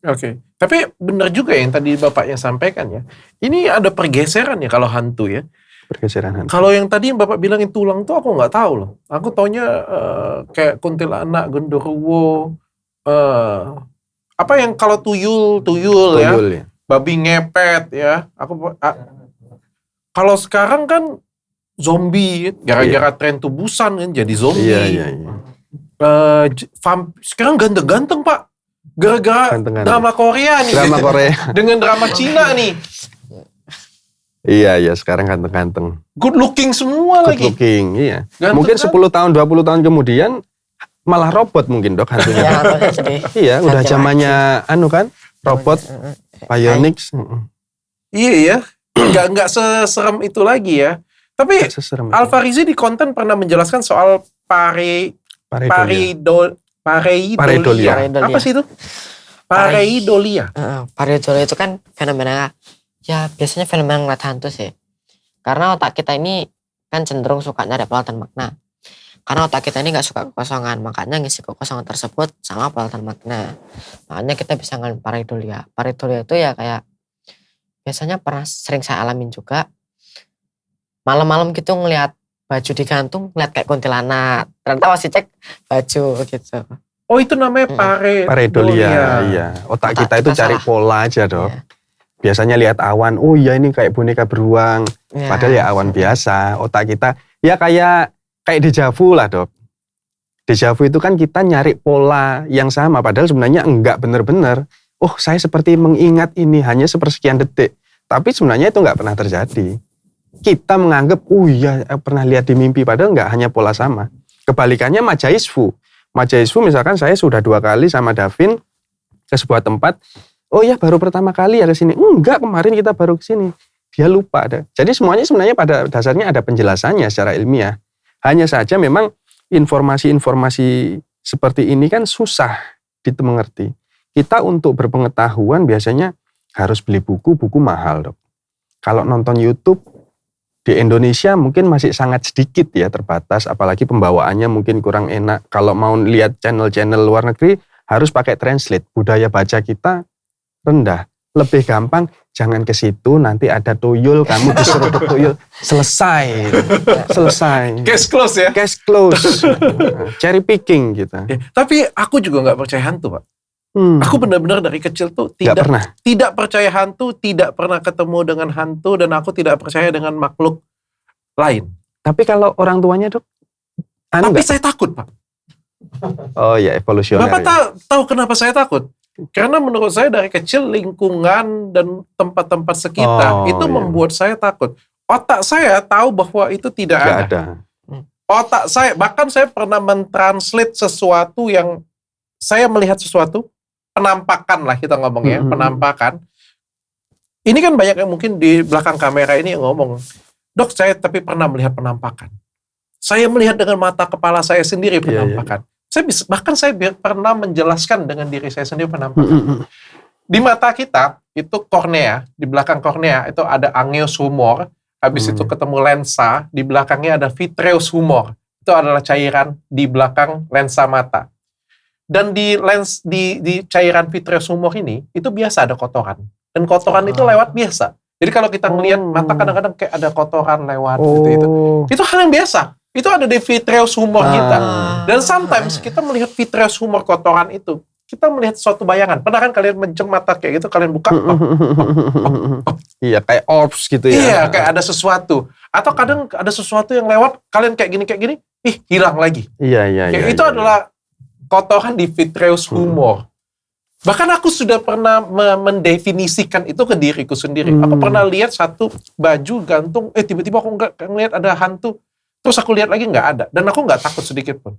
Oke. Tapi benar juga yang tadi Bapaknya sampaikan ya. Ini ada pergeseran ya kalau hantu ya. Pergeseran hantu. Kalau yang tadi yang Bapak bilangin tulang tuh aku nggak tahu loh. Aku taunya kayak kuntilanak, genderuwo, apa yang kalau tuyul ya. Babi ngepet ya. Kalau sekarang kan zombie, gara-gara tren tubusan kan jadi zombie. Iya. Sekarang ganteng-ganteng Pak. Gara-gara drama Korea nih. Drama Korea. Dengan drama Cina nih. Iya, sekarang ganteng-ganteng. Good looking semua lagi. Good looking, iya. Ganteng, mungkin kan? 10 tahun, 20 tahun kemudian malah robot mungkin, Dok, hantunya. Iya, udah zamannya robot, bionics. Iya ya, nggak seserem itu lagi ya. Tapi Alfarisi di konten pernah menjelaskan soal pareidolia. Pareidolia. Apa sih itu? Pareidolia. Pareidolia itu kan fenomena, ya biasanya fenomena ngeliat hantu sih. Karena otak kita ini kan cenderung suka nyari pelautan makna. Karena otak kita ini gak suka kekosongan, makanya ngisi kekosongan tersebut sama pelautan makna. Makanya kita bisa ngalamin pareidolia. Pareidolia itu ya kayak, biasanya pernah sering saya alamin juga. Malam-malam gitu ngeliat baju digantung, ngeliat kayak kuntilanak. Ternyata masih cek baju gitu. Oh itu namanya pareidolia. Iya. Otak kita itu cari salah. pola aja dok. Iya. Biasanya lihat awan, oh iya ini kayak boneka beruang. Iya. Padahal ya awan biasa. Otak kita ya kayak dejavu lah dok. Dejavu itu kan kita nyari pola yang sama. Padahal sebenarnya enggak benar-benar. Oh saya seperti mengingat ini hanya sepersekian detik. Tapi sebenarnya itu enggak pernah terjadi. Kita menganggap, oh iya pernah lihat di mimpi. Padahal enggak hanya pola sama. Kebalikannya majaisvu. Majaisvu misalkan saya sudah 2 kali sama Davin ke sebuah tempat. Oh iya baru pertama kali ya ke sini. Enggak, kemarin kita baru ke sini. Dia lupa ada. Jadi semuanya sebenarnya pada dasarnya ada penjelasannya secara ilmiah. Hanya saja memang informasi-informasi seperti ini kan susah dimengerti. Kita untuk berpengetahuan biasanya harus beli buku mahal dok. Kalau nonton YouTube di Indonesia mungkin masih sangat sedikit ya, terbatas, apalagi pembawaannya mungkin kurang enak. Kalau mau lihat channel-channel luar negeri harus pakai translate. Budaya baca kita rendah. Lebih gampang, jangan ke situ, nanti ada tuyul, kamu diseruduk tuyul. Selesai. Case close ya. Case close. Cherry picking gitu. Ya, tapi aku juga nggak percaya hantu Pak. Aku benar-benar dari kecil tuh tidak percaya hantu, tidak pernah ketemu dengan hantu, dan aku tidak percaya dengan makhluk lain. Tapi kalau orang tuanya dok, tapi saya takut Pak. Oh ya evolusioner. Bapak tahu kenapa saya takut? Karena menurut saya dari kecil lingkungan dan tempat-tempat sekitar itu membuat saya takut. Otak saya tahu bahwa itu tidak ada. Otak saya, bahkan saya pernah mentranslate sesuatu yang saya melihat sesuatu, penampakan lah kita ngomongnya, penampakan. Ini kan banyak yang mungkin di belakang kamera ini yang ngomong, dok saya tapi pernah melihat penampakan. Saya melihat dengan mata kepala saya sendiri penampakan. Bahkan saya pernah menjelaskan dengan diri saya sendiri penampakan. Di mata kita, itu kornea, di belakang kornea itu ada angeus humor, habis itu ketemu lensa, di belakangnya ada vitreous humor. Itu adalah cairan di belakang lensa mata. Dan di cairan vitreous humor ini, itu biasa ada kotoran. Dan kotoran itu lewat biasa. Jadi kalau kita ngelihat mata kadang-kadang kayak ada kotoran lewat gitu. Itu hal yang biasa. Itu ada di vitreous humor kita. Dan sometimes kita melihat vitreous humor kotoran itu, kita melihat suatu bayangan. Pernah kan kalian menceng mata kayak gitu, kalian buka. Iya, kayak orbs gitu ya. Iya, kayak ada sesuatu. Atau kadang ada sesuatu yang lewat, kalian kayak gini, hilang lagi. Iya. Itu adalah kotoran di vitreous humor. Bahkan aku sudah pernah mendefinisikan itu ke diriku sendiri. Aku pernah lihat satu baju gantung, tiba-tiba aku ngeliat ada hantu. Terus aku lihat lagi nggak ada. Dan aku nggak takut sedikit pun.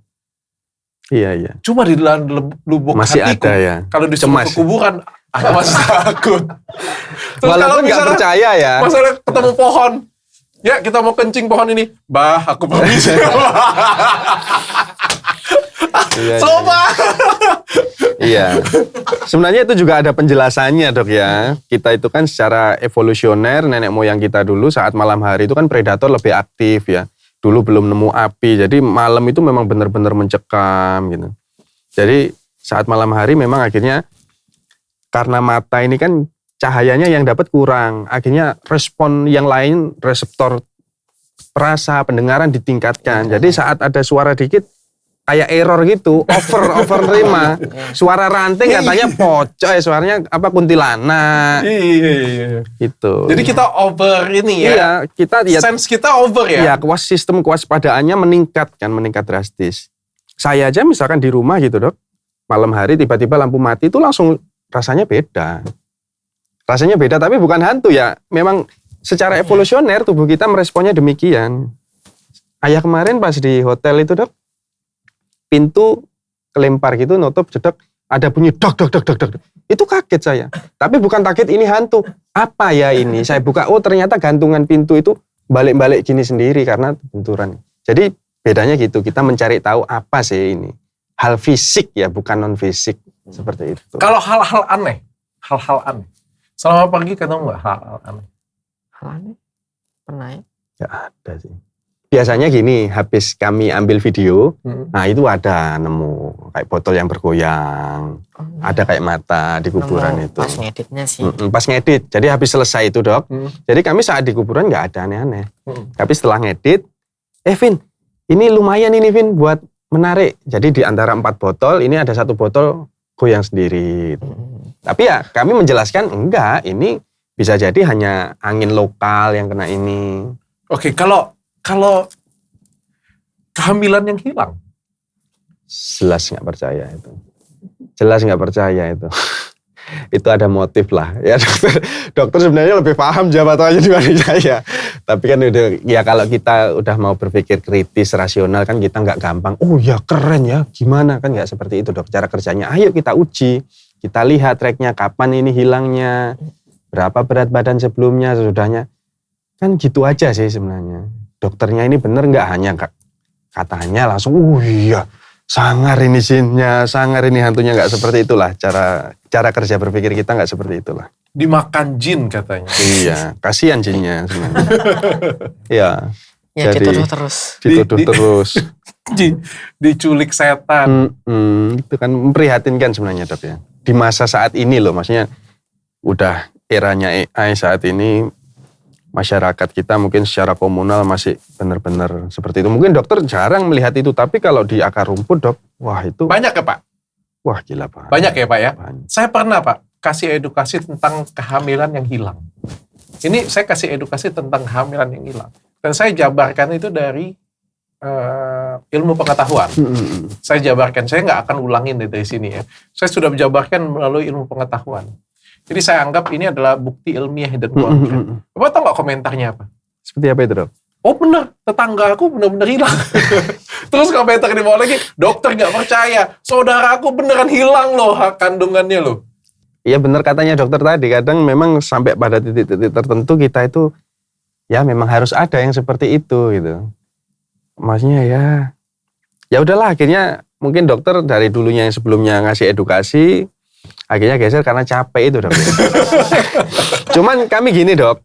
Iya. Cuma di dalam lubuk masih hatiku. Ada ya. Kalau disuruh ke kuburan, aku masih takut. Terus walaupun nggak percaya ya. Masalah ketemu pohon. Ya kita mau kencing pohon ini. Bah, aku permisi. Coba. Iya. Sebenarnya itu juga ada penjelasannya dok ya. Kita itu kan secara evolusioner, nenek moyang kita dulu saat malam hari itu kan predator lebih aktif ya. Dulu belum nemu api, jadi malam itu memang benar-benar mencekam gitu. Jadi saat malam hari memang akhirnya karena mata ini kan cahayanya yang dapat kurang. Akhirnya respon yang lain, reseptor perasa, pendengaran ditingkatkan. Jadi saat ada suara dikit, kayak error gitu, over nerima. Suara ranting katanya pocong, suaranya apa kuntilanak. Iya. Gitu. Jadi kita over ini ya. Iya, kita sense kita over ya. Iya, sistem kewaspadaannya meningkat drastis. Saya aja misalkan di rumah gitu, Dok. Malam hari tiba-tiba lampu mati itu langsung rasanya beda. Rasanya beda tapi bukan hantu ya. Memang secara evolusioner tubuh kita meresponnya demikian. Ayah kemarin pas di hotel itu, Dok, pintu kelempar gitu, nutup, jedek, ada bunyi dok. Itu kaget saya. Tapi bukan kaget ini hantu. Apa ya ini? Saya buka, oh ternyata gantungan pintu itu balik-balik gini sendiri karena benturan. Jadi bedanya gitu, kita mencari tahu apa sih ini. Hal fisik ya, bukan non fisik. Seperti itu. Kalau hal-hal aneh. Selama pergi ketemu nggak hal-hal aneh? Hal aneh pernah ya? Nggak ada sih. Biasanya gini, habis kami ambil video, nah itu ada nemu kayak botol yang bergoyang, ada kayak mata di kuburan Nemu itu. pas ngeditnya sih. Pas ngedit, jadi habis selesai itu dok. Jadi kami saat di kuburan nggak ada aneh-aneh. Tapi setelah ngedit, Vin, ini lumayan ini Vin buat menarik. Jadi di antara 4 botol, ini ada 1 botol goyang sendiri. Tapi ya kami menjelaskan enggak, ini bisa jadi hanya angin lokal yang kena ini. Oke, kalau kehamilan yang hilang. Jelas nggak percaya itu. Jelas nggak percaya itu. Itu ada motif lah. Ya dokter sebenarnya lebih paham jawabannya dibanding saya. Tapi kan udah, ya kalau kita udah mau berpikir kritis, rasional kan kita nggak gampang. Oh ya keren ya, gimana kan nggak seperti itu dok. Cara kerjanya, ayo kita uji. Kita lihat tracknya, kapan ini hilangnya. Berapa berat badan sebelumnya, sesudahnya. Kan gitu aja sih sebenarnya. Dokternya ini bener nggak hanya katanya langsung, oh iya, sangar ini jinnya, sangar ini hantunya, nggak seperti itulah cara kerja berpikir kita nggak seperti itulah. Dimakan jin katanya. Iya, kasihan jinnya sebenarnya. Iya. Ya Jadi, dituduh terus. Dituduh terus. Diculik setan. Itu kan memprihatinkan sebenarnya dok ya. Di masa saat ini loh, maksudnya udah eranya AI saat ini. Masyarakat kita mungkin secara komunal masih benar-benar seperti itu. Mungkin dokter jarang melihat itu, tapi kalau di akar rumput dok, wah itu. Banyak ya Pak? Wah gila Pak. Banyak ya Pak ya? Banyak. Saya pernah Pak kasih edukasi tentang kehamilan yang hilang. Ini saya kasih edukasi tentang kehamilan yang hilang. Dan saya jabarkan itu dari ilmu pengetahuan. Saya jabarkan, saya nggak akan ulangin dari sini ya. Saya sudah menjabarkan melalui ilmu pengetahuan. Jadi saya anggap ini adalah bukti ilmiah dan konkret. Bapak tahu nggak komentarnya apa? Seperti apa itu dok? Oh benar, tetangga aku benar-benar hilang. Terus komentar di bawah lagi, dokter nggak percaya, saudara aku beneran hilang loh hak kandungannya loh. Iya benar katanya dokter tadi, kadang memang sampai pada titik-titik tertentu kita itu, ya memang harus ada yang seperti itu gitu. Maksudnya ya udahlah akhirnya mungkin dokter dari dulunya yang sebelumnya ngasih edukasi, akhirnya geser karena capek itu dok. Cuman kami gini dok,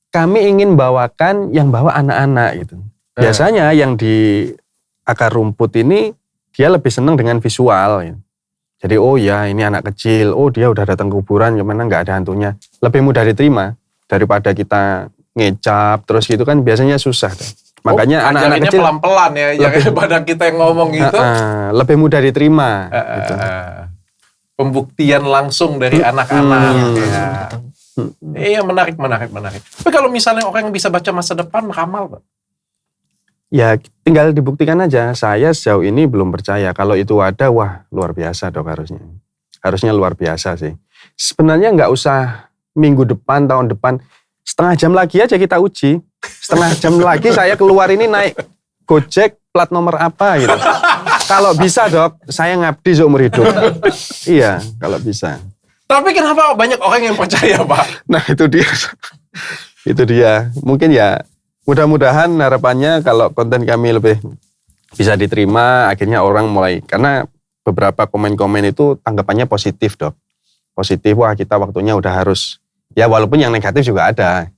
kami ingin bawakan yang bawa anak-anak gitu. Biasanya yang di akar rumput ini dia lebih senang dengan visual. Gitu. Jadi oh ya ini anak kecil, oh dia udah datang ke kuburan, gimana nggak ada hantunya. Lebih mudah diterima daripada kita ngecap terus gitu kan biasanya susah. Dok. Makanya anak-anak kecil pelan-pelan ya, daripada kita yang ngomong gitu. Lebih mudah diterima. Gitu. Pembuktian langsung dari anak-anak. Iya menarik. Tapi kalau misalnya orang yang bisa baca masa depan, ramal Pak? Ya tinggal dibuktikan aja. Saya sejauh ini belum percaya. Kalau itu ada, wah luar biasa dok harusnya. Harusnya luar biasa sih. Sebenarnya nggak usah minggu depan, tahun depan. Setengah jam lagi aja kita uji. Setengah jam lagi saya keluar ini naik Gojek plat nomor apa gitu. Kalau bisa dok, saya ngabdi seumur hidup. Iya, kalau bisa. Tapi kenapa banyak orang yang percaya Pak? Nah itu dia. Itu dia. Mungkin ya mudah-mudahan harapannya kalau konten kami lebih bisa diterima, akhirnya orang mulai, karena beberapa komen-komen itu tanggapannya positif dok. Positif, wah kita waktunya udah harus, ya walaupun yang negatif juga ada.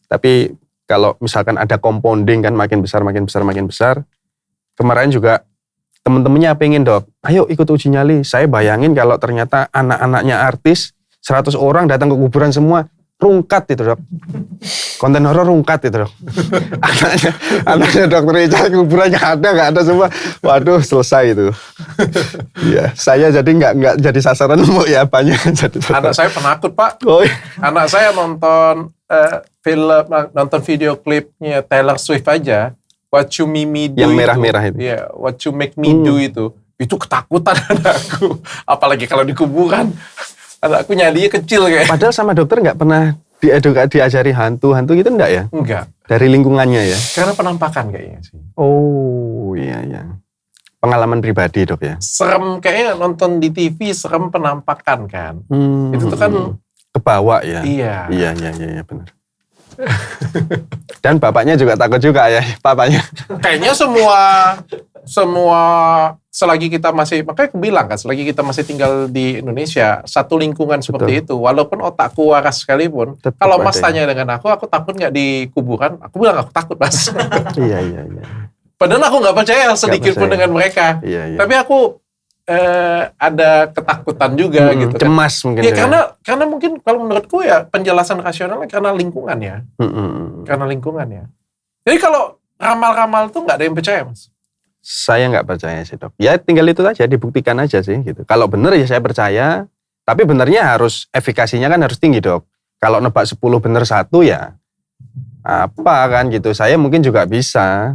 Tapi kalau misalkan ada compounding kan makin besar. Kemarin juga temen-temennya pengen dok, ayo ikut uji nyali. Saya bayangin kalau ternyata anak-anaknya artis, 100 orang datang ke kuburan semua, rungkat itu dok. Konten horor rungkat itu dok. Anaknya dokter Richard kuburannya nggak ada semua. Waduh selesai itu. Iya, saya jadi nggak jadi sasaran mau ya banyak. Anak saya penakut Pak. Oh, iya. Anak saya nonton nonton video klipnya Taylor Swift aja. What You Make Me Do yang merah-merah itu. Iya, What You Make Me Do itu ketakutan anakku. Apalagi kalau di kuburan. Anakku nyalinya kecil kayak. Padahal sama dokter nggak pernah diajari hantu gitu enggak ya? Enggak. Dari lingkungannya ya? Karena penampakan kayaknya sih. Oh iya. Pengalaman pribadi dok ya? Serem kayaknya nonton di TV, serem penampakan kan. Itu tuh kan. Kebawa ya? Iya. Iya benar. Dan bapaknya juga takut juga ya, papanya. Kayaknya semua selagi kita masih, makanya aku bilang kan, selagi kita masih tinggal di Indonesia, satu lingkungan seperti itu, walaupun otakku waras sekalipun, Tetap kalau Mas ada tanya dengan aku takut nggak di kuburan? Aku bilang aku takut, Mas. Iya. Padahal aku nggak percaya sedikit pun percaya. dengan mereka. Iya. Tapi aku ada ketakutan juga gitu kan. Cemas mungkin. Ya karena mungkin kalau menurutku ya penjelasan rasionalnya karena lingkungan ya. Karena lingkungan ya. Jadi kalau ramal-ramal tuh nggak ada yang percaya, Mas? Saya nggak percaya sih, Dok. Ya tinggal itu aja, dibuktikan aja sih gitu. Kalau benar ya saya percaya, tapi benernya harus, efikasinya kan harus tinggi, Dok. Kalau nebak 10 bener 1 ya apa kan gitu. Saya mungkin juga bisa.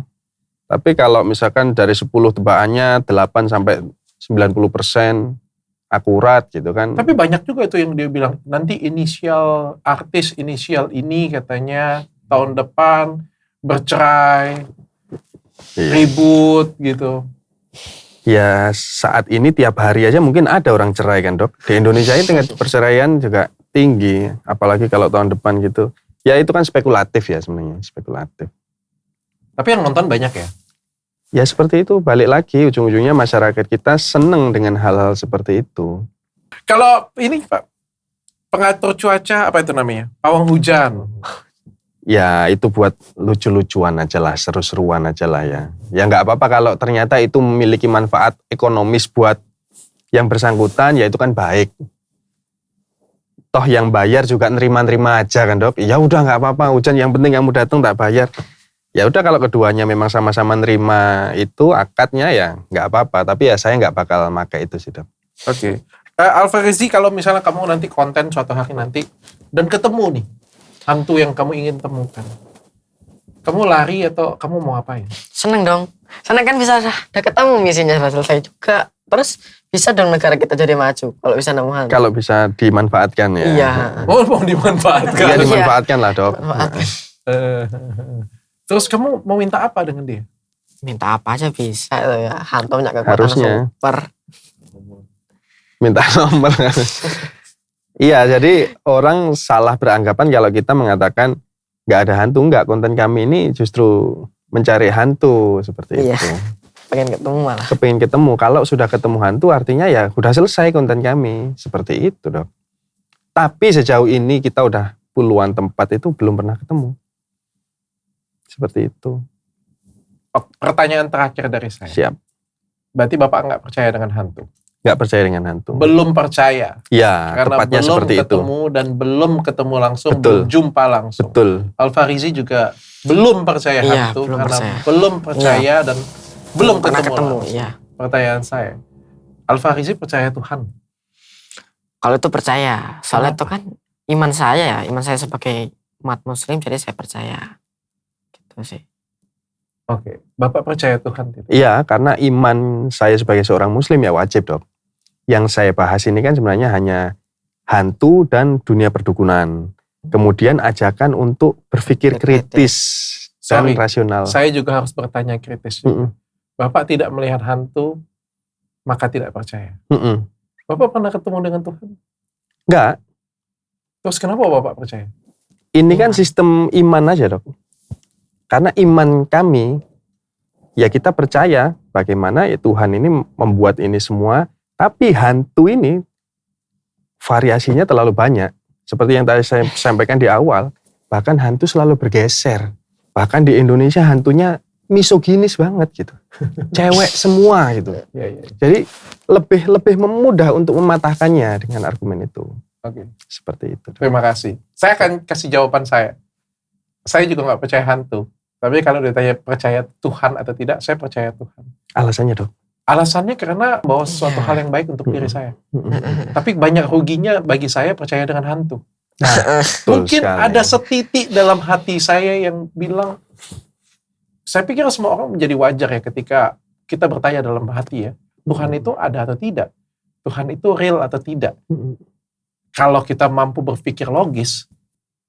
Tapi kalau misalkan dari 10 tebakannya 8 sampai 90% akurat gitu kan. Tapi banyak juga itu yang dia bilang, nanti inisial artis, inisial ini katanya tahun depan bercerai, ribut gitu. Ya saat ini tiap hari aja mungkin ada orang cerai kan, Dok. Di Indonesia ini tingkat perceraian juga tinggi. Apalagi kalau tahun depan gitu. Ya itu kan spekulatif ya sebenarnya, spekulatif. Tapi yang nonton banyak ya? Ya seperti itu, balik lagi ujung-ujungnya masyarakat kita seneng dengan hal-hal seperti itu. Kalau ini Pak, pengatur cuaca apa itu namanya? Pawang hujan. Ya itu buat lucu-lucuan aja lah, seru-seruan aja lah ya. Ya nggak apa-apa kalau ternyata itu memiliki manfaat ekonomis buat yang bersangkutan, ya itu kan baik. Toh yang bayar juga nerima-nerima aja kan, Dok. Ya udah nggak apa-apa, hujan yang penting kamu datang tak bayar. Ya udah kalau keduanya memang sama-sama nerima itu akadnya ya nggak apa-apa. Tapi ya saya nggak bakal pakai itu sih, Dok. Oke. Alfarizi, kalau misalnya kamu nanti konten suatu hari nanti dan ketemu nih hantu yang kamu ingin temukan, kamu lari atau kamu mau apain? Seneng dong. Sana kan bisa udah ketemu misinya sudah selesai juga. Terus bisa dong negara kita jadi maju kalau bisa nemu hantu. Kalau bisa dimanfaatkan ya. Iya. Oh, mau dimanfaatkan. Iya dimanfaatkan lah, Dok. Terus kamu mau minta apa dengan dia? Minta apa aja bisa itu ya. Hantu punya kekuatan Harusnya. super. Minta nomor. Iya, jadi orang salah beranggapan kalau kita mengatakan nggak ada hantu. Nggak, konten kami ini justru mencari hantu seperti Iya. itu. Pengen ketemu malah. Kepingin ketemu. Kalau sudah ketemu hantu artinya ya sudah selesai konten kami. Seperti itu, Dok. Tapi sejauh ini kita udah puluhan tempat itu belum pernah ketemu. Seperti itu. Pertanyaan terakhir dari saya. Siap. Berarti Bapak nggak percaya dengan hantu? Nggak percaya dengan hantu. Belum percaya. Ya, Karena tepatnya belum seperti itu. ketemu dan belum ketemu langsung, Betul. belum jumpa langsung. Betul. Alfarizi juga belum percaya Iya, hantu belum karena percaya. belum percaya dan belum Pernah ketemu. ketemu, langsung. iya. Pertanyaan saya, Alfarizi percaya Tuhan? Kalau itu percaya. Soalnya Kenapa? itu kan iman saya sebagai umat muslim jadi saya percaya. Gitu sih. Oke, Bapak percaya Tuhan tidak? Iya, karena iman saya sebagai seorang muslim ya wajib, Dok. Yang saya bahas ini kan sebenarnya hanya hantu dan dunia perdukunan. Kemudian ajakan untuk berpikir kritis dan Sorry, rasional. Saya juga harus bertanya kritis. Mm-mm. Bapak tidak melihat hantu, maka tidak percaya. Mm-mm. Bapak pernah ketemu dengan Tuhan? Enggak, Terus kenapa Bapak percaya? ini kan sistem iman aja, Dok. Karena iman kami, ya kita percaya bagaimana ya Tuhan ini membuat ini semua, tapi hantu ini variasinya terlalu banyak. Seperti yang tadi saya sampaikan di awal, bahkan hantu selalu bergeser. Bahkan di Indonesia hantunya misoginis banget gitu. Cewek semua gitu. Ya. Jadi lebih memudah untuk mematahkannya dengan argumen itu. Oke. Seperti itu. Terima kasih. Saya akan kasih jawaban saya. Saya juga nggak percaya hantu. Tapi kalau ditanya percaya Tuhan atau tidak, saya percaya Tuhan. Alasannya, Dok? Alasannya karena bawa sesuatu hal yang baik untuk diri saya. Tapi banyak ruginya bagi saya percaya dengan hantu. Betul Mungkin sekali. ada setitik dalam hati saya yang bilang, saya pikir semua orang menjadi wajar ya ketika kita bertanya dalam hati ya, Tuhan itu ada atau tidak? Tuhan itu real atau tidak? Kalau kita mampu berpikir logis,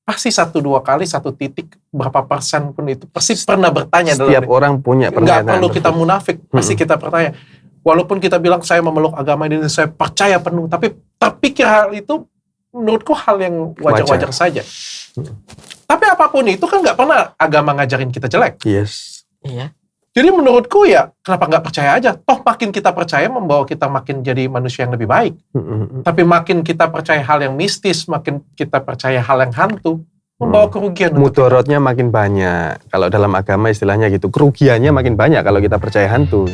pasti 1-2 kali, 1 titik, berapa persen pun itu pasti pernah bertanya Setiap dalam orang punya nggak pernyataan. perlu kita munafik, pasti kita bertanya. Walaupun kita bilang saya memeluk agama ini, saya percaya penuh, tapi terpikir hal itu menurutku hal yang wajar-wajar saja. Tapi apapun itu kan nggak pernah agama ngajarin kita jelek. Yes. Iya. Jadi menurutku ya kenapa nggak percaya aja? Toh makin kita percaya membawa kita makin jadi manusia yang lebih baik. Tapi makin kita percaya hal yang mistis, makin kita percaya hal yang hantu, membawa kerugian. untuk kita. Mudorotnya makin banyak. Kalau dalam agama istilahnya gitu. Kerugiannya makin banyak kalau kita percaya hantu.